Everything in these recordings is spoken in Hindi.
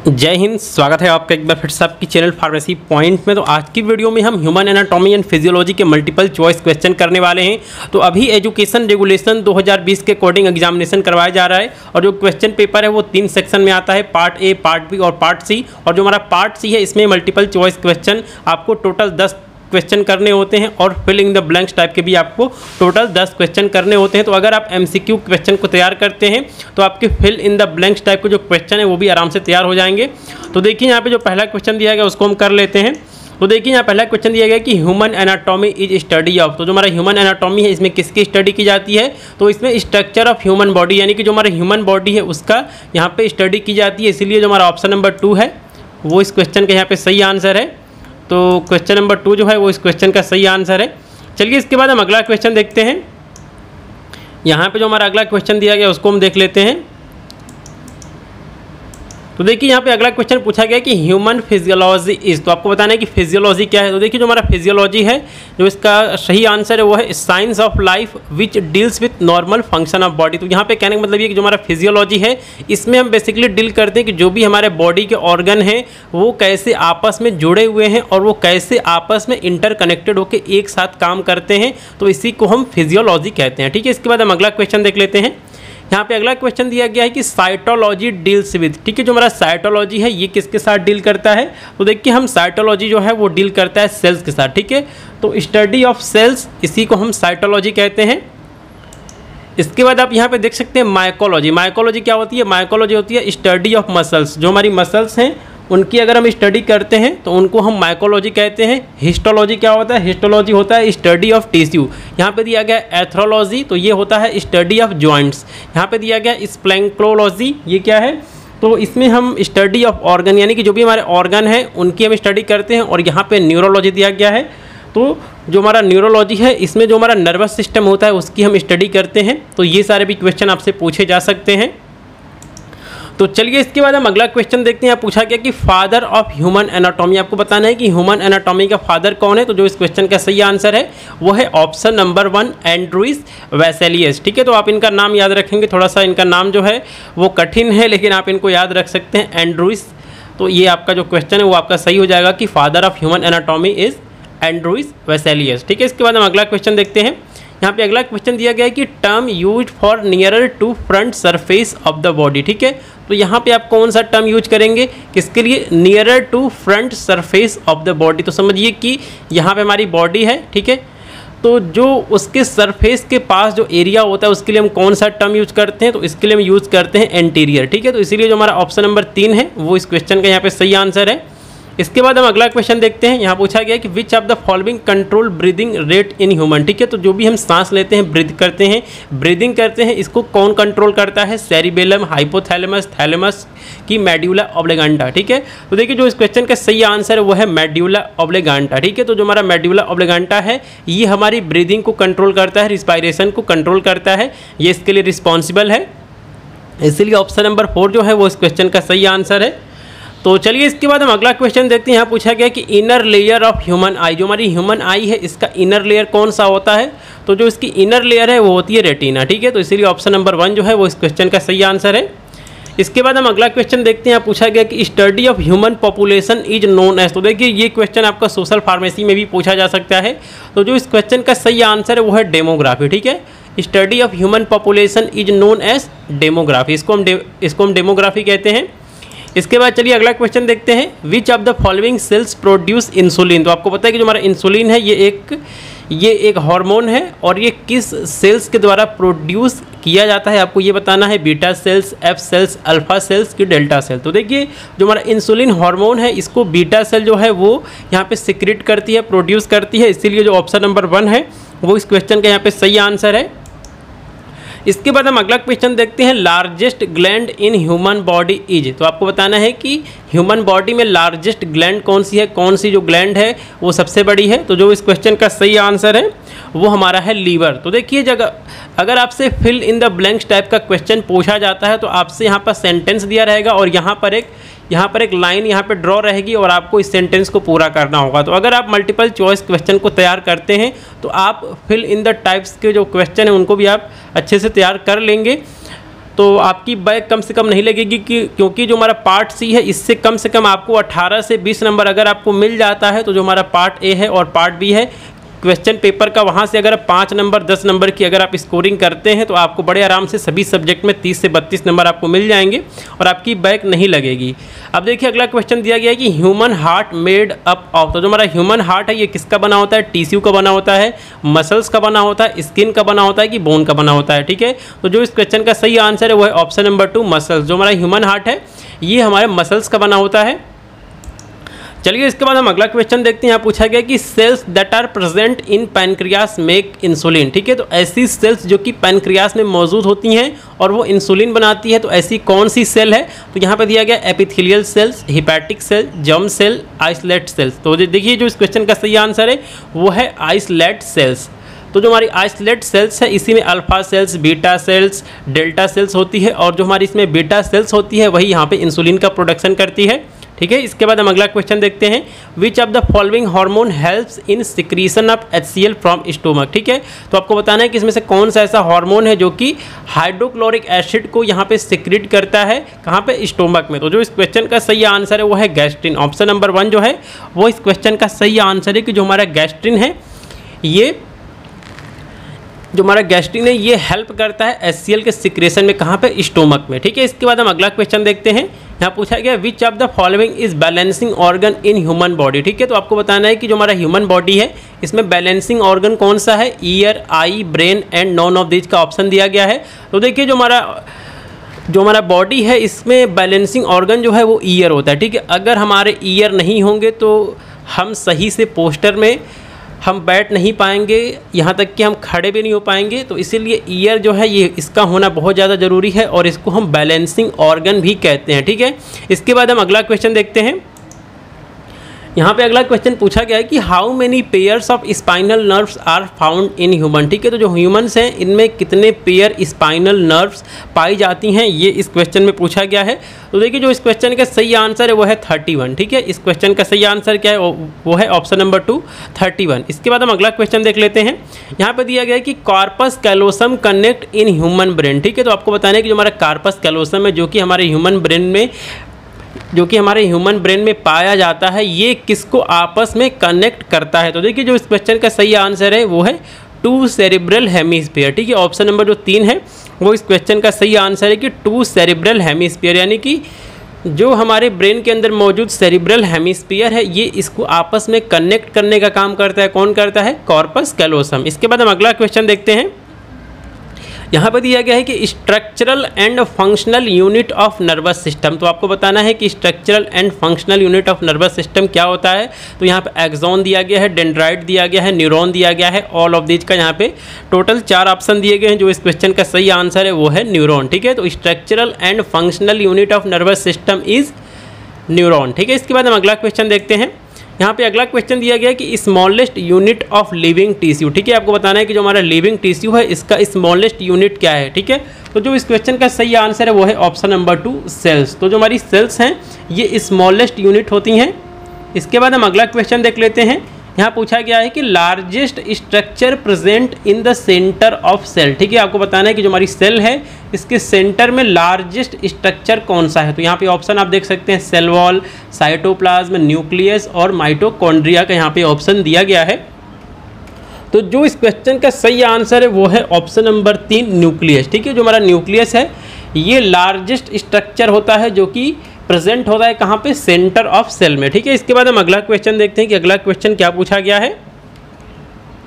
जय हिंद। स्वागत है आपका एक बार फिर से आपकी चैनल फार्मेसी पॉइंट में। तो आज की वीडियो में हम ह्यूमन एनाटॉमी एंड फिजियोलॉजी के मल्टीपल चॉइस क्वेश्चन करने वाले हैं। तो अभी एजुकेशन रेगुलेशन 2020 के अकॉर्डिंग एग्जामिनेशन करवाया जा रहा है और जो क्वेश्चन पेपर है वो 3 सेक्शन में आता है, पार्ट ए, पार्ट बी और पार्ट सी। और जो हमारा पार्ट सी है इसमें मल्टीपल चॉइस क्वेश्चन आपको टोटल 10 क्वेश्चन करने होते हैं और fill in the blanks type के भी आपको टोटल 10 क्वेश्चन करने होते हैं। तो अगर आप एमसीक्यू क्वेश्चन को तैयार करते हैं तो आपके fill in the blanks type के जो क्वेश्चन है वो भी आराम से तैयार हो जाएंगे। तो देखिए यहाँ पे जो पहला क्वेश्चन दिया गया उसको हम कर लेते हैं। तो देखिए यहाँ पहला क्वेश्चन दिया गया कि human anatomy is study of. तो जो हमारा ह्यूमन एनाटॉमी है इसमें किसकी स्टडी की जाती है? तो इसमें स्ट्रक्चर ऑफ ह्यूमन बॉडी, यानी कि जो हमारा ह्यूमन बॉडी है उसका यहाँ पे स्टडी की जाती है। इसीलिए जो हमारा ऑप्शन नंबर 2 है वो इस क्वेश्चन का यहाँ पे सही आंसर है। तो क्वेश्चन नंबर 2 जो है वो इस क्वेश्चन का सही आंसर है। चलिए इसके बाद हम अगला क्वेश्चन देखते हैं। यहाँ पे जो हमारा अगला क्वेश्चन दिया गया उसको हम देख लेते हैं। तो देखिए यहाँ पे अगला क्वेश्चन पूछा गया कि ह्यूमन फिजियोलॉजी इज। तो आपको बताना है कि फिजियोलॉजी क्या है। तो देखिए जो हमारा फिजियोलॉजी है, जो इसका सही आंसर है वो है science of life which deals with normal function of body. तो यहाँ पे कहने का मतलब ये कि जो हमारा फिजियोलॉजी है इसमें हम बेसिकली डील करते हैं कि जो भी हमारे बॉडी के ऑर्गन हैं वो कैसे आपस में जुड़े हुए हैं और वो कैसे आपस में इंटरकनेक्टेड होकर एक साथ काम करते हैं। तो इसी को हम फिजियोलॉजी कहते हैं। ठीक है, इसके बाद हम अगला क्वेश्चन देख लेते हैं। यहाँ पे अगला क्वेश्चन दिया गया है कि साइटोलॉजी डील्स विद। ठीक है, जो हमारा साइटोलॉजी है ये किसके साथ डील करता है? तो देखिए हम साइटोलॉजी जो है वो डील करता है सेल्स के साथ। ठीक है, तो स्टडी ऑफ सेल्स इसी को हम साइटोलॉजी कहते हैं। इसके बाद आप यहाँ पे देख सकते हैं माइकोलॉजी। माइकोलॉजी क्या होती है? माइकोलॉजी होती है स्टडी ऑफ मसल्स। जो हमारी मसल्स हैं उनकी अगर हम स्टडी करते हैं तो उनको हम माइकोलॉजी कहते हैं। हिस्टोलॉजी क्या होता है? हिस्टोलॉजी होता है स्टडी ऑफ टिश्यू। यहाँ पे दिया गया एथ्रोलॉजी, तो ये होता है स्टडी ऑफ जॉइंट्स। यहाँ पे दिया गया स्प्लैंक्टोलॉजी, ये क्या है? तो इसमें हम स्टडी ऑफ ऑर्गन, यानी कि जो भी हमारे ऑर्गन हैं उनकी हम स्टडी करते हैं। और यहाँ पे न्यूरोलॉजी दिया गया है, तो जो हमारा न्यूरोलॉजी है इसमें जो हमारा नर्वस सिस्टम होता है उसकी हम स्टडी करते हैं। तो ये सारे भी क्वेश्चन आपसे पूछे जा सकते हैं। तो चलिए इसके बाद हम अगला क्वेश्चन देखते हैं। यहाँ पूछा गया कि फादर ऑफ ह्यूमन एनाटॉमी। आपको बताना है कि ह्यूमन एनाटॉमी का फादर कौन है। तो जो इस क्वेश्चन का सही आंसर है वो है ऑप्शन नंबर 1 एंड्रूइस वेसेलियस। ठीक है, तो आप इनका नाम याद रखेंगे। थोड़ा सा इनका नाम जो है वो कठिन है लेकिन आप इनको याद रख सकते हैं, एंड्रूइस। तो ये आपका जो क्वेश्चन है वो आपका सही हो जाएगा कि father of human anatomy is Andreas Vesalius. ठीक है, इसके बाद हम अगला क्वेश्चन देखते हैं। यहाँ पे अगला क्वेश्चन दिया गया है कि term use for nearer to front surface of the body. ठीक है, तो यहाँ पे आप कौन सा टर्म यूज करेंगे? किसके लिए? Nearer to front surface of the body. तो समझिए कि यहाँ पे हमारी बॉडी है, ठीक है, तो जो उसके सरफेस के पास जो एरिया होता है उसके लिए हम कौन सा टर्म यूज करते हैं? तो इसके लिए हम यूज करते हैं एंटीरियर। ठीक है, तो इसीलिए जो हमारा ऑप्शन नंबर 3 है वो इस क्वेश्चन का यहाँ पे सही आंसर है। इसके बाद हम अगला क्वेश्चन देखते हैं। यहाँ पूछा गया कि which of the following control breathing rate in human. ठीक है, तो जो भी हम सांस लेते हैं, ब्रीदिंग करते हैं, इसको कौन कंट्रोल करता है? सेरिबेलम, हाइपोथैलेमस, थैलेमस की मेड्यूला ऑब्लिगांटा। ठीक है, तो देखिए जो इस क्वेश्चन का सही आंसर है वो है मेड्यूला ऑब्लिगांटा। ठीक है, तो जो हमारा मेड्यूला ऑब्लिगांटा है ये हमारी ब्रीदिंग को कंट्रोल करता है, रिस्पायरेशन को कंट्रोल करता है, ये इसके लिए रिस्पॉन्सिबल है। इसीलिए ऑप्शन नंबर 4 जो है वो इस क्वेश्चन का सही आंसर है। तो चलिए इसके बाद हम अगला क्वेश्चन देखते हैं। यहाँ पूछा गया कि इनर लेयर ऑफ ह्यूमन आई। जो हमारी ह्यूमन आई है इसका इनर लेयर कौन सा होता है? तो जो इसकी इनर लेयर है वो होती है रेटिना। ठीक है, तो इसीलिए ऑप्शन नंबर 1 जो है वो इस क्वेश्चन का सही आंसर है। इसके बाद हम अगला क्वेश्चन देखते हैं। यहाँ पूछा गया कि study of human population is known as. तो देखिए ये क्वेश्चन आपका सोशल फार्मेसी में भी पूछा जा सकता है। तो जो इस क्वेश्चन का सही आंसर है वो है डेमोग्राफी। ठीक है, study of human population is known as demography. इसको हम डेमोग्राफी कहते हैं। इसके बाद चलिए अगला क्वेश्चन देखते हैं। Which of the following sales produce insulin. तो आपको पता है कि जो हमारा इंसुलिन है ये एक हार्मोन है और ये किस सेल्स के द्वारा प्रोड्यूस किया जाता है आपको ये बताना है। Beta cells, F cells, alpha cells की डेल्टा सेल। तो देखिए जो हमारा इंसुलिन हार्मोन है इसको बीटा सेल जो है वो यहाँ पे सिक्रेट करती है, प्रोड्यूस करती है। इसीलिए जो ऑप्शन नंबर 1 है वो इस क्वेश्चन का यहाँ पे सही आंसर है। इसके बाद हम अगला क्वेश्चन देखते हैं। Largest gland in human body is. तो आपको बताना है कि ह्यूमन बॉडी में लार्जेस्ट ग्लैंड कौन सी है, कौन सी जो ग्लैंड है वो सबसे बड़ी है। तो जो इस क्वेश्चन का सही आंसर है वो हमारा है लीवर। तो देखिए जगह अगर आपसे fill in the blanks type का क्वेश्चन पूछा जाता है तो आपसे यहाँ पर सेंटेंस दिया रहेगा और यहाँ पर एक लाइन यहाँ पे ड्रॉ रहेगी और आपको इस सेंटेंस को पूरा करना होगा। तो अगर आप मल्टीपल चॉइस क्वेश्चन को तैयार करते हैं तो आप फिल इन द टाइप्स के जो क्वेश्चन हैं उनको भी आप अच्छे से तैयार कर लेंगे। तो आपकी बैक कम से कम नहीं लगेगी क्योंकि जो हमारा पार्ट सी है इससे कम से कम आपको 18 से 20 नंबर अगर आपको मिल जाता है तो जो हमारा पार्ट ए है और पार्ट बी है क्वेश्चन पेपर का, वहाँ से अगर 5 नंबर 10 नंबर की अगर आप स्कोरिंग करते हैं तो आपको बड़े आराम से सभी सब्जेक्ट में 30 से 32 नंबर आपको मिल जाएंगे और आपकी बैक नहीं लगेगी। अब देखिए अगला क्वेश्चन दिया गया है कि human heart made up of, तो जो हमारा ह्यूमन हार्ट है ये किसका बना होता है, टिश्यू का बना होता है, मसल्स का बना होता है, स्किन का बना होता है कि बोन का बना होता है। ठीक है, तो जो इस क्वेश्चन का सही आंसर है वो है ऑप्शन नंबर 2 मसल्स। जो हमारा ह्यूमन हार्ट है ये हमारे मसल्स का बना होता है। चलिए इसके बाद हम अगला क्वेश्चन देखते हैं। यहाँ पूछा गया कि cells that are present in pancreas make insulin. ठीक है, तो ऐसी सेल्स जो कि पैनक्रियास में मौजूद होती हैं और वो इंसुलिन बनाती है, तो ऐसी कौन सी सेल है, तो यहाँ पे दिया गया epithelial cells, hepatic cell, germ cell, islet cells. तो देखिए जो इस क्वेश्चन का सही आंसर है वो है आइसलेट सेल्स। तो जो हमारी आइसलेट सेल्स है इसी में alpha cells, beta cells, delta sales होती है और जो हमारी इसमें बीटा सेल्स होती है वही यहाँ पे इंसुलिन का प्रोडक्शन करती है। ठीक है, इसके बाद हम अगला क्वेश्चन देखते हैं। Which of the following hormone helps in secretion of HCl from stomach. ठीक है, तो आपको बताना है कि इसमें से कौन सा ऐसा हार्मोन है जो कि हाइड्रोक्लोरिक एसिड को यहाँ पे सिक्रीट करता है, कहाँ पे, स्टोमक में। तो जो इस क्वेश्चन का सही आंसर है वो है गैस्ट्रिन। ऑप्शन नंबर 1 जो है वो इस क्वेश्चन का सही आंसर है कि जो हमारा गैस्ट्रिन है ये जो हमारा गैस्ट्रिन है ये हेल्प करता है HCl के सिक्रेशन में, कहाँ पे, स्टोमक में। ठीक है, इसके बाद हम अगला क्वेश्चन देखते हैं। यहाँ पूछा गया which of the following is balancing organ in human body. ठीक है, तो आपको बताना है कि जो हमारा ह्यूमन बॉडी है इसमें बैलेंसिंग ऑर्गन कौन सा है, year, I, brain and none of this का ऑप्शन दिया गया है। तो देखिए जो हमारा बॉडी है इसमें बैलेंसिंग ऑर्गन जो है वो ईयर होता है। ठीक है, अगर हमारे ईयर नहीं होंगे तो हम सही से पोस्टर में हम बैठ नहीं पाएंगे, यहाँ तक कि हम खड़े भी नहीं हो पाएंगे। तो इसीलिए ईयर जो है ये इसका होना बहुत ज़्यादा ज़रूरी है और इसको हम बैलेंसिंग ऑर्गन भी कहते हैं। ठीक है, इसके बाद हम अगला क्वेश्चन देखते हैं। यहाँ पे अगला क्वेश्चन पूछा गया है कि how many pairs of spinal nerves are found in human. ठीक है, तो जो ह्यूमंस हैं इनमें कितने पेयर स्पाइनल नर्व्स पाई जाती हैं ये इस क्वेश्चन में पूछा गया है। तो देखिए जो इस क्वेश्चन का सही आंसर है वो है 31। ठीक है, इस क्वेश्चन का सही आंसर क्या है वो है ऑप्शन नंबर 2 31। इसके बाद हम अगला क्वेश्चन देख लेते हैं। यहाँ पर दिया गया है कि corpus callosum connect in human brain. ठीक है, तो आपको बताना है कि जो हमारा कॉर्पस कैलोसम है जो कि हमारे ह्यूमन ब्रेन में पाया जाता है ये किसको आपस में कनेक्ट करता है। तो देखिए जो इस क्वेश्चन का सही आंसर है वो है 2 सेरिब्रल हेमिस्फीयर। ठीक है, ऑप्शन नंबर जो 3 है वो इस क्वेश्चन का सही आंसर है कि 2 सेरिब्रल हेमिस्फीयर, यानी कि जो हमारे ब्रेन के अंदर मौजूद सेरिब्रल हेमिस्फीयर है ये इसको आपस में कनेक्ट करने का काम करता है। कौन करता है, कॉर्पस कैलोसम। इसके बाद हम अगला क्वेश्चन देखते हैं। यहाँ पर दिया गया है कि structural and functional unit of nervous system. तो आपको बताना है कि structural and functional unit of nervous system क्या होता है। तो यहाँ पे एक्सॉन दिया गया है, डेंड्राइट दिया गया है, न्यूरॉन दिया गया है, ऑल ऑफ दिस का यहाँ पे टोटल 4 ऑप्शन दिए गए हैं। जो इस क्वेश्चन का सही आंसर है वो है न्यूरॉन। ठीक है, तो structural and functional unit of nervous system is neuron. ठीक है, इसके बाद हम अगला क्वेश्चन देखते हैं। यहाँ पे अगला क्वेश्चन दिया गया है कि smallest unit of living tissue. ठीक है, आपको बताना है कि जो हमारा लिविंग टिश्यू है इसका स्मॉलेस्ट यूनिट क्या है। ठीक है, तो जो इस क्वेश्चन का सही आंसर है वो है ऑप्शन नंबर 2 सेल्स। तो जो हमारी सेल्स हैं ये स्मॉलेस्ट यूनिट होती हैं। इसके बाद हम अगला क्वेश्चन देख लेते हैं। यहाँ पूछा गया है कि largest structure present in the centre of cell. ठीक है, आपको बताना है कि जो हमारी सेल है इसके सेंटर में लार्जेस्ट स्ट्रक्चर कौन सा है। तो यहाँ पे ऑप्शन आप देख सकते हैं, सेल वॉल, साइटोप्लाज्म, न्यूक्लियस और माइटोकॉन्ड्रिया का यहाँ पे ऑप्शन दिया गया है। तो जो इस क्वेश्चन का सही आंसर है वो है ऑप्शन नंबर 3 न्यूक्लियस। ठीक है, जो हमारा न्यूक्लियस है ये लार्जेस्ट स्ट्रक्चर होता है जो कि प्रेजेंट होता है कहाँ पे, सेंटर ऑफ सेल में। ठीक है, इसके बाद हम अगला क्वेश्चन देखते हैं कि अगला क्वेश्चन क्या पूछा गया है।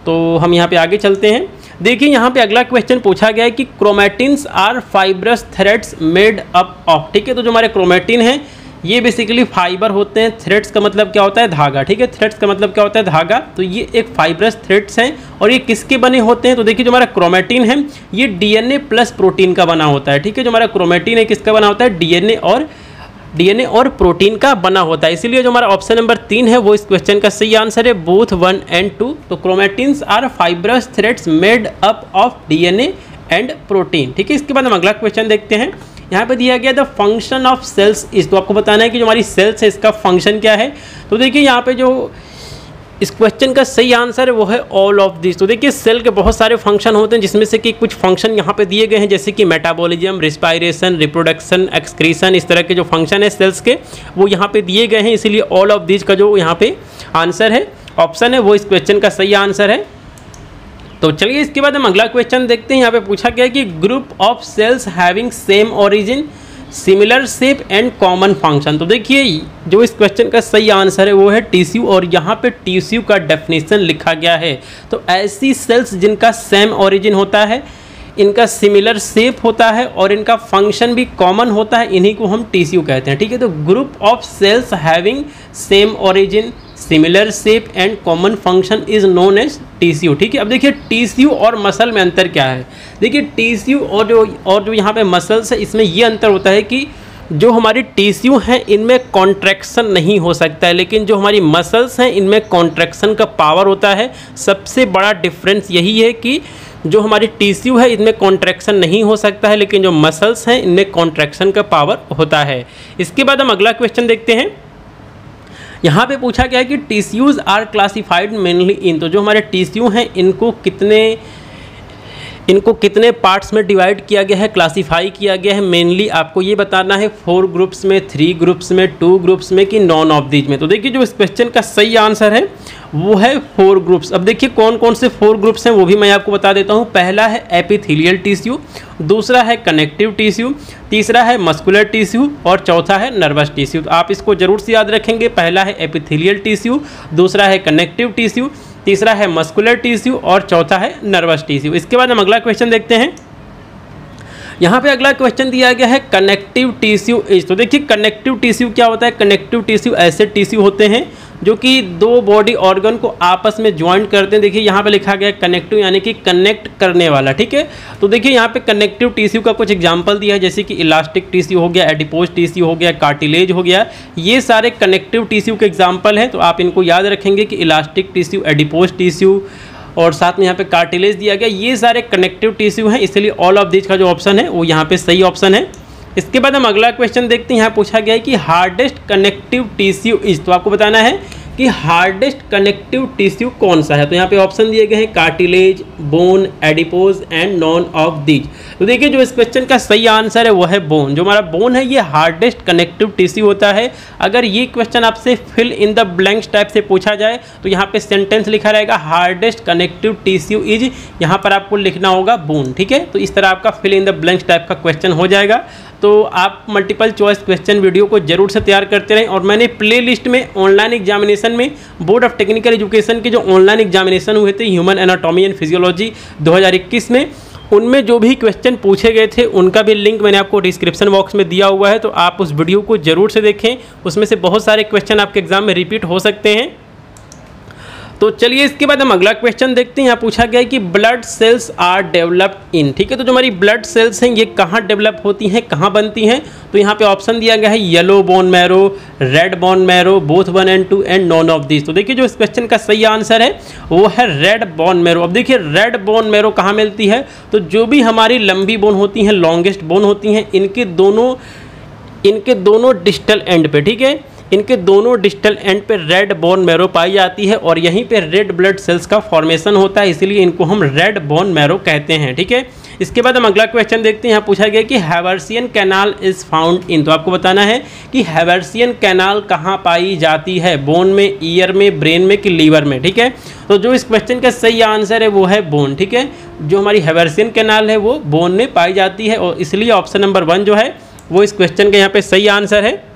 तो हम यहाँ पे आगे चलते हैं। देखिए यहाँ पे अगला क्वेश्चन पूछा गया है कि chromatins are fibrous threads made up of. ठीक है, तो जो हमारे क्रोमैटिन हैं ये बेसिकली फाइबर होते हैं। थ्रेड्स का मतलब क्या होता है, धागा। ठीक है, थ्रेड्स का मतलब क्या होता है, धागा। तो ये एक फाइब्रस थ्रेड्स हैं और ये किसके बने होते हैं। तो देखिए जो हमारा क्रोमैटिन है ये DNA प्लस प्रोटीन का बना होता है। ठीक है, जो हमारा क्रोमैटिन है किसका बना होता है, DNA और प्रोटीन का बना होता है। इसीलिए जो हमारा ऑप्शन नंबर 3 है वो इस क्वेश्चन का सही आंसर है, बोथ 1 and 2। तो chromatins are fibrous threads made up of DNA and protein. ठीक है, इसके बाद हम अगला क्वेश्चन देखते हैं। यहाँ पे दिया गया the function of cells is. तो आपको बताना है कि जो हमारी सेल्स है इसका फंक्शन क्या है। तो देखिए यहाँ पे जो इस क्वेश्चन का सही आंसर है वो है ऑल ऑफ दिस। तो देखिए सेल के बहुत सारे फंक्शन होते हैं जिसमें से कि कुछ फंक्शन यहाँ पे दिए गए हैं, जैसे कि मेटाबॉलिज्म, रिस्पायरेशन, रिप्रोडक्शन, एक्सक्रीशन, इस तरह के जो फंक्शन है सेल्स के वो यहाँ पे दिए गए हैं, इसीलिए ऑल ऑफ दिस का जो यहाँ पे आंसर है, ऑप्शन है, वो इस क्वेश्चन का सही आंसर है। तो चलिए इसके बाद हम अगला क्वेश्चन देखते हैं। यहाँ पे पूछा गया है कि group of cells having same origin, similar shape and common function. तो देखिए जो इस क्वेश्चन का सही आंसर है वो है टिश्यू, और यहाँ पे टिश्यू का डेफिनेशन लिखा गया है। तो ऐसी सेल्स जिनका सेम ओरिजिन होता है, इनका सिमिलर शेप होता है और इनका फंक्शन भी कॉमन होता है, इन्हीं को हम टिश्यू कहते हैं। ठीक है, तो group of cells having same origin, similar shape and common function is known as tissue. ठीक है, अब देखिए टिश्यू और मसल में अंतर क्या है। देखिए टिश्यू और जो यहाँ पे मसल्स है, इसमें ये अंतर होता है कि जो हमारी टिश्यू हैं इनमें कॉन्ट्रैक्शन नहीं हो सकता है, लेकिन जो हमारी मसल्स हैं इनमें कॉन्ट्रैक्शन का पावर होता है। सबसे बड़ा डिफरेंस यही है कि जो हमारी टिश्यू है इनमें कॉन्ट्रैक्शन नहीं हो सकता है, लेकिन जो मसल्स हैं इनमें कॉन्ट्रैक्शन का पावर होता है। इसके बाद हम अगला क्वेश्चन देखते हैं। यहाँ पे पूछा गया है कि tissues are classified mainly in. तो जो हमारे टिश्यू हैं इनको कितने पार्ट्स में डिवाइड किया गया है, क्लासीफाई किया गया है। मेनली आपको ये बताना है 4 ग्रुप्स में, 3 ग्रुप्स में, 2 ग्रुप्स में कि नॉन ऑफ दीज में। तो देखिए जो इस क्वेश्चन का सही आंसर है वो है 4 ग्रुप्स। अब देखिए कौन कौन से 4 ग्रुप्स हैं वो भी मैं आपको बता देता हूँ। पहला है एपिथेलियल टिश्यू, दूसरा है कनेक्टिव टिश्यू, तीसरा है मस्कुलर टिश्यू और चौथा है नर्वस टिश्यू। तो आप इसको जरूर से याद रखेंगे। पहला है एपिथेलियल टिश्यू, दूसरा है कनेक्टिव टिश्यू, तीसरा है मस्कुलर टिश्यू और चौथा है नर्वस टिश्यू। इसके बाद हम अगला क्वेश्चन देखते हैं। यहाँ पे अगला क्वेश्चन दिया गया है कनेक्टिव टिश्यू इज। तो देखिए कनेक्टिव टिश्यू क्या होता है। कनेक्टिव टिश्यू ऐसे टिश्यू होते हैं जो कि 2 बॉडी ऑर्गन को आपस में ज्वाइंट करते हैं। देखिए यहाँ पे लिखा गया है कनेक्टिव, यानी कि कनेक्ट करने वाला। ठीक है, तो देखिए यहाँ पे कनेक्टिव टिश्यू का कुछ एग्जांपल दिया है, जैसे कि इलास्टिक टिश्यू हो गया, एडिपोज टिश्यू हो गया, कार्टिलेज हो गया। ये सारे कनेक्टिव टिश्यू के एग्जाम्पल हैं। तो आप इनको याद रखेंगे कि इलास्टिक टिश्यू, एडिपोज टिश्यू और साथ में यहाँ पे कार्टिलेज दिया गया, ये सारे कनेक्टिव टिश्यू हैं। इसलिए ऑल ऑफ दिस का जो ऑप्शन है वो यहाँ पे सही ऑप्शन है। इसके बाद हम अगला क्वेश्चन देखते हैं। यहाँ पूछा गया है कि हार्डेस्ट कनेक्टिव टिश्यू इज। तो आपको बताना है कि हार्डेस्ट कनेक्टिव टिश्यू कौन सा है। तो यहाँ पे ऑप्शन दिए गए हैं cartilage, bone, adipose and none of these. तो देखिए जो इस क्वेश्चन का सही आंसर है वो है बोन। जो हमारा बोन है ये हार्डेस्ट कनेक्टिव टिश्यू होता है। अगर ये क्वेश्चन आपसे fill in the blanks type से पूछा जाए तो यहाँ पे सेंटेंस लिखा रहेगा हार्डेस्ट कनेक्टिव टिश्यू इज, यहाँ पर आपको लिखना होगा बोन। ठीक है, तो इस तरह आपका fill in the blanks type का क्वेश्चन हो जाएगा। तो आप मल्टीपल चॉइस क्वेश्चन वीडियो को जरूर से तैयार करते रहें। और मैंने प्लेलिस्ट में ऑनलाइन एग्जामिनेशन में बोर्ड ऑफ टेक्निकल एजुकेशन के जो ऑनलाइन एग्जामिनेशन हुए थे ह्यूमन एनाटॉमी एंड फिजियोलॉजी 2021 में, उनमें जो भी क्वेश्चन पूछे गए थे उनका भी लिंक मैंने आपको डिस्क्रिप्शन बॉक्स में दिया हुआ है। तो आप उस वीडियो को जरूर से देखें, उसमें से बहुत सारे क्वेश्चन आपके एग्जाम में रिपीट हो सकते हैं। तो चलिए इसके बाद हम अगला क्वेश्चन देखते हैं। यहाँ पूछा गया है कि blood cells are developed in. ठीक है, तो जो हमारी ब्लड सेल्स हैं ये कहाँ डेवलप होती हैं, कहाँ बनती हैं। तो यहाँ पे ऑप्शन दिया गया है yellow bone marrow, red bone marrow, both 1 and 2 and none of this. तो देखिए जो इस क्वेश्चन का सही आंसर है वो है रेड बोन मैरो। अब देखिए रेड बोन मैरो कहाँ मिलती है। तो जो भी हमारी लंबी बोन होती हैं, लॉन्गेस्ट बोन होती हैं, इनके दोनों डिस्टल एंड पे, ठीक है, इनके दोनों डिस्टल एंड पे रेड बोन मैरो पाई जाती है और यहीं पे रेड ब्लड सेल्स का फॉर्मेशन होता है, इसलिए इनको हम रेड बोन मैरो कहते हैं। ठीक है, इसके बाद हम अगला क्वेश्चन देखते हैं। यहाँ पूछा गया कि Haversian canal is found in. तो आपको बताना है कि हैवर्सियन कैनाल कहाँ पाई जाती है, बोन में, ईयर में, ब्रेन में कि लीवर में। ठीक है, तो जो इस क्वेश्चन का सही आंसर है वो है बोन। ठीक है, जो हमारी हैवर्सियन कैनाल है वो बोन में पाई जाती है और इसलिए ऑप्शन नंबर 1 जो है वो इस क्वेश्चन का यहाँ पे सही आंसर है।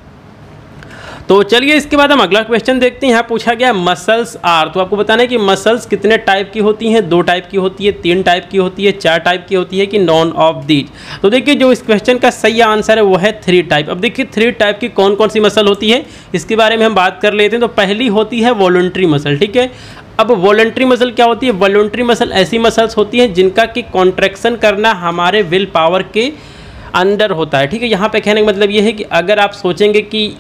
तो चलिए इसके बाद हम अगला क्वेश्चन देखते हैं। यहाँ पूछा गया मसल्स आर। तो आपको बताना है कि मसल्स कितने टाइप की होती हैं, 2 टाइप की होती है, 3 टाइप की होती है, 4 टाइप की होती है कि नॉन ऑफ दीज। तो देखिए जो इस क्वेश्चन का सही आंसर है वो है 3 टाइप। अब देखिए 3 टाइप की कौन कौन सी मसल होती है इसके बारे में हम बात कर लेते हैं। तो पहली होती है वॉलंटरी मसल। ठीक है, अब वॉलंटरी मसल क्या होती है। वॉलंटरी मसल ऐसी मसल्स होती हैं जिनका कि कॉन्ट्रैक्शन करना हमारे विल पावर के अंडर होता है। ठीक है, यहाँ पे कहने का मतलब ये है कि अगर आप सोचेंगे कि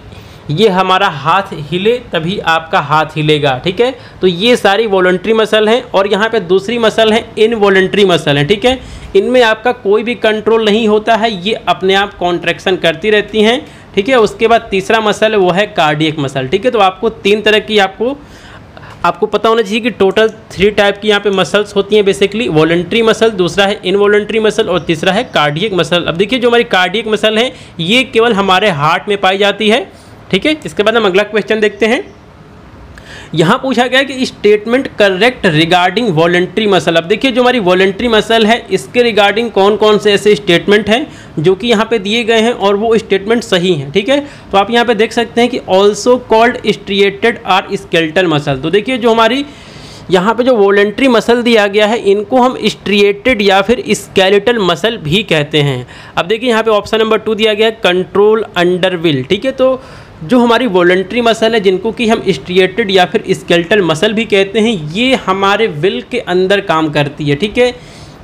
ये हमारा हाथ हिले तभी आपका हाथ हिलेगा। ठीक है, तो ये सारी वॉलंटरी मसल हैं। और यहाँ पे दूसरी मसल है इनवॉलंटरी मसल है। ठीक है, इनमें आपका कोई भी कंट्रोल नहीं होता है, ये अपने आप कॉन्ट्रैक्शन करती रहती हैं। ठीक है, उसके बाद तीसरा मसल है वो है कार्डियक मसल। ठीक है, तो आपको 3 तरह की आपको आपको पता होना चाहिए कि टोटल 3 टाइप की यहाँ पे मसल्स होती हैं बेसिकली, वॉलंटरी मसल, दूसरा है इनवॉलंटरी मसल और तीसरा है कार्डियक मसल। अब देखिए जो हमारी कार्डियक मसल है ये केवल हमारे हार्ट में पाई जाती है, ठीक है। इसके बाद हम अगला क्वेश्चन देखते हैं। यहाँ पूछा गया कि statement correct regarding voluntary muscle. अब देखिए जो हमारी वॉलंटरी मसल है इसके रिगार्डिंग कौन कौन से ऐसे स्टेटमेंट हैं जो कि यहाँ पे दिए गए हैं और वो स्टेटमेंट सही हैं, ठीक है। तो आप यहाँ पे देख सकते हैं कि also called striated or skeletal muscle. तो देखिए जो हमारी यहाँ पे जो वॉलंटरी मसल दिया गया है इनको हम स्ट्रिएटेड या फिर स्केलेटल मसल भी कहते हैं। अब देखिए यहाँ पे ऑप्शन नंबर 2 दिया गया है कंट्रोल अंडर विल, ठीक है। तो जो हमारी वॉलंटरी मसल है जिनको कि हम स्ट्रिएटेड या फिर स्केलेटल मसल भी कहते हैं, ये हमारे विल के अंदर काम करती है, ठीक है।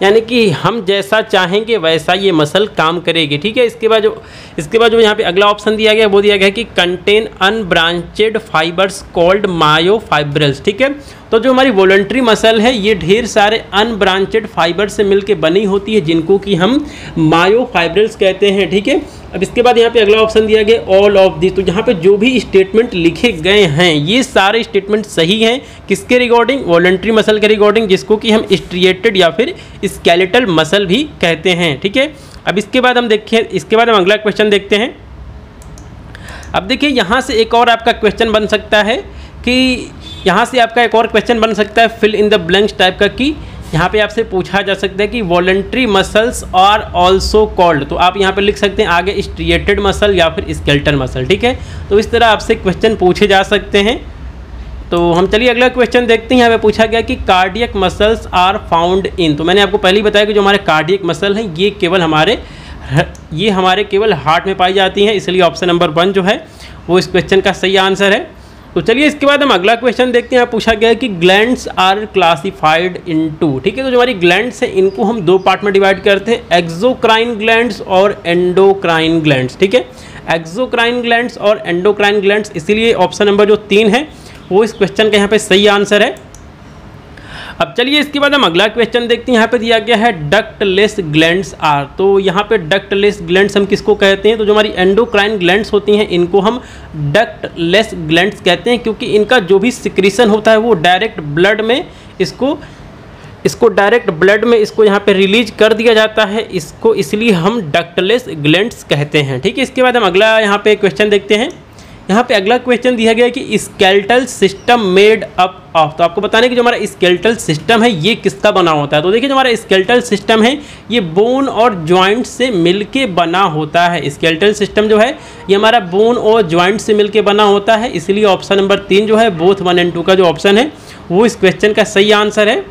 यानी कि हम जैसा चाहेंगे वैसा ये मसल काम करेगी, ठीक है। इसके बाद जो यहाँ पे अगला ऑप्शन दिया गया वो दिया गया है कि कंटेन अनब्रांचेड फाइबर्स कॉल्ड मायोफाइब्रल्स, ठीक है। तो जो हमारी वॉलंटरी मसल है ये ढेर सारे अनब्रांचेड फाइबर से मिलकर बनी होती है जिनको कि हम मायोफाइब्रल्स कहते हैं, ठीक है। अब इसके बाद यहाँ पे अगला ऑप्शन दिया गया ऑल ऑफ दिस। तो यहाँ पे जो भी स्टेटमेंट लिखे गए हैं ये सारे स्टेटमेंट सही हैं, किसके रिगार्डिंग, वॉलंटरी मसल के रिगार्डिंग, जिसको कि हम स्ट्रिएटेड या फिर स्केलेटल मसल भी कहते हैं, ठीक है। अब इसके बाद हम अगला क्वेश्चन देखते हैं। अब देखिए यहाँ से एक और आपका क्वेश्चन बन सकता है कि fill in the blanks type का, कि यहाँ पे आपसे पूछा जा सकता है कि voluntary muscles are also called. तो आप यहाँ पे लिख सकते हैं आगे स्ट्रिएटेड मसल या फिर स्केलेटल मसल, ठीक है। तो इस तरह आपसे क्वेश्चन पूछे जा सकते हैं। तो हम चलिए अगला क्वेश्चन देखते हैं। यहाँ पे पूछा गया कि cardiac muscles are found in. तो मैंने आपको पहले ही बताया कि जो हमारे कार्डियक मसल हैं ये हमारे केवल हार्ट में पाई जाती हैं, इसलिए ऑप्शन नंबर 1 जो है वो इस क्वेश्चन का सही आंसर है। तो चलिए इसके बाद हम अगला क्वेश्चन देखते हैं। पूछा गया है कि ग्लैंड्स आर क्लासिफाइड इनटू, ठीक है। तो जो हमारी ग्लैंड्स हैं इनको हम 2 पार्ट में डिवाइड करते हैं, एक्सोक्राइन ग्लैंड्स और एंडोक्राइन ग्लैंड्स, ठीक है। एक्सोक्राइन ग्लैंड्स और एंडोक्राइन ग्लैंड्स, इसीलिए ऑप्शन नंबर जो 3 है वो इस क्वेश्चन का यहाँ पे सही आंसर है। अब चलिए इसके बाद हम अगला क्वेश्चन देखते हैं। यहाँ पे दिया गया है डक्टलेस ग्लैंड्स आर। तो यहाँ पे डक्टलेस ग्लैंड्स हम किसको कहते हैं, तो जो हमारी एंडोक्राइन ग्लैंड्स होती हैं इनको हम डक्टलेस ग्लैंड्स कहते हैं, क्योंकि इनका जो भी सिक्रीशन होता है वो डायरेक्ट ब्लड में इसको यहाँ पे रिलीज कर दिया जाता है, इसलिए हम डक्टलेस ग्लैंड्स कहते हैं, ठीक है। इसके बाद हम अगला यहाँ पे क्वेश्चन देखते हैं। यहाँ पे अगला क्वेश्चन दिया गया है कि skeletal system made up of. तो आपको बताना है कि जो हमारा स्केलेटल सिस्टम है ये किसका बना होता है। तो देखिए जो हमारा स्केलेटल सिस्टम है ये बोन और जॉइंट से मिलके बना होता है। स्केलेटल सिस्टम जो है ये हमारा बोन और जॉइंट से मिलके बना होता है, इसलिए ऑप्शन नंबर 3 जो है बोथ 1 और 2 का जो ऑप्शन है वो इस क्वेश्चन का सही आंसर है।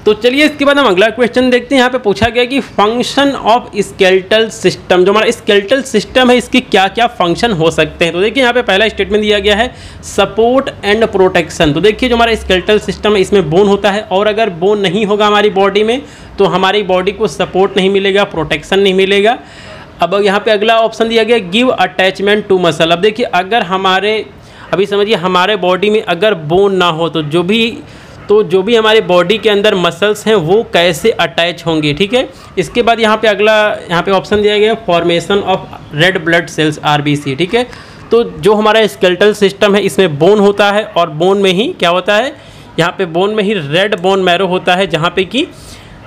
तो चलिए इसके बाद हम अगला क्वेश्चन देखते हैं। यहाँ पे पूछा गया कि फंक्शन ऑफ स्केलेटल सिस्टम, जो हमारा स्केलेटल सिस्टम है इसके क्या क्या फंक्शन हो सकते हैं। तो देखिए यहाँ पे पहला स्टेटमेंट दिया गया है सपोर्ट एंड प्रोटेक्शन। तो देखिए जो हमारा स्केलेटल सिस्टम है इसमें बोन होता है, और अगर बोन नहीं होगा हमारी बॉडी में तो हमारी बॉडी को सपोर्ट नहीं मिलेगा, प्रोटेक्शन नहीं मिलेगा। अब यहाँ पे अगला ऑप्शन दिया गया गिव अटैचमेंट टू मसल। अब देखिए अगर अभी समझिए हमारे बॉडी में अगर बोन ना हो तो जो भी हमारे बॉडी के अंदर मसल्स हैं वो कैसे अटैच होंगे, ठीक है। इसके बाद यहाँ पे ऑप्शन दिया गया formation of red blood cells RBC, ठीक है। तो जो हमारा स्केलेटल सिस्टम है इसमें बोन होता है, और बोन में ही क्या होता है, यहाँ पे बोन में ही रेड बोन मैरो होता है, जहाँ पे कि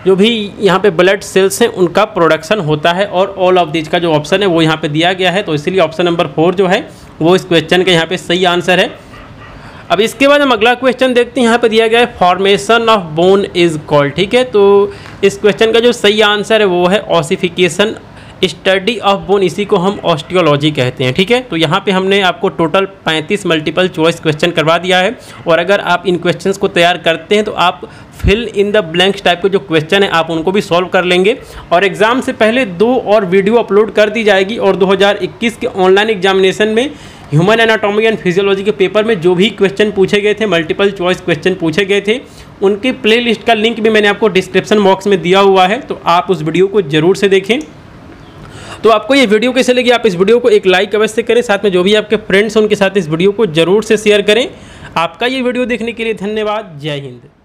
जो भी यहाँ पे ब्लड सेल्स हैं उनका प्रोडक्शन होता है, और ऑल ऑफ दिस का जो ऑप्शन है वो यहाँ पे दिया गया है। तो इसलिए ऑप्शन नंबर 4 जो है वो इस क्वेश्चन का यहाँ पे सही आंसर है। अब इसके बाद हम अगला क्वेश्चन देखते हैं। यहाँ पे दिया गया है formation of bone is called, ठीक है। तो इस क्वेश्चन का जो सही आंसर है वो है ऑसिफिकेशन स्टडी ऑफ बोन, इसी को हम ऑस्टियोलॉजी कहते हैं, ठीक है। तो यहाँ पे हमने आपको टोटल 35 मल्टीपल चॉइस क्वेश्चन करवा दिया है, और अगर आप इन क्वेश्चंस को तैयार करते हैं तो आप fill in the blanks type के जो क्वेश्चन है आप उनको भी सॉल्व कर लेंगे। और एग्ज़ाम से पहले 2 और वीडियो अपलोड कर दी जाएगी, और 2021 के ऑनलाइन एग्जामिनेशन में ह्यूमन एनाटॉमी एंड फिजियोलॉजी के पेपर में जो भी क्वेश्चन पूछे गए थे, मल्टीपल चॉइस क्वेश्चन पूछे गए थे, उनके प्लेलिस्ट का लिंक भी मैंने आपको डिस्क्रिप्शन बॉक्स में दिया हुआ है, तो आप उस वीडियो को ज़रूर से देखें। तो आपको ये वीडियो कैसे लगी, आप इस वीडियो को एक लाइक अवश्य करें, साथ में जो भी आपके फ्रेंड्स हैं उनके साथ इस वीडियो को ज़रूर से शेयर करें। आपका ये वीडियो देखने के लिए धन्यवाद। जय हिंद।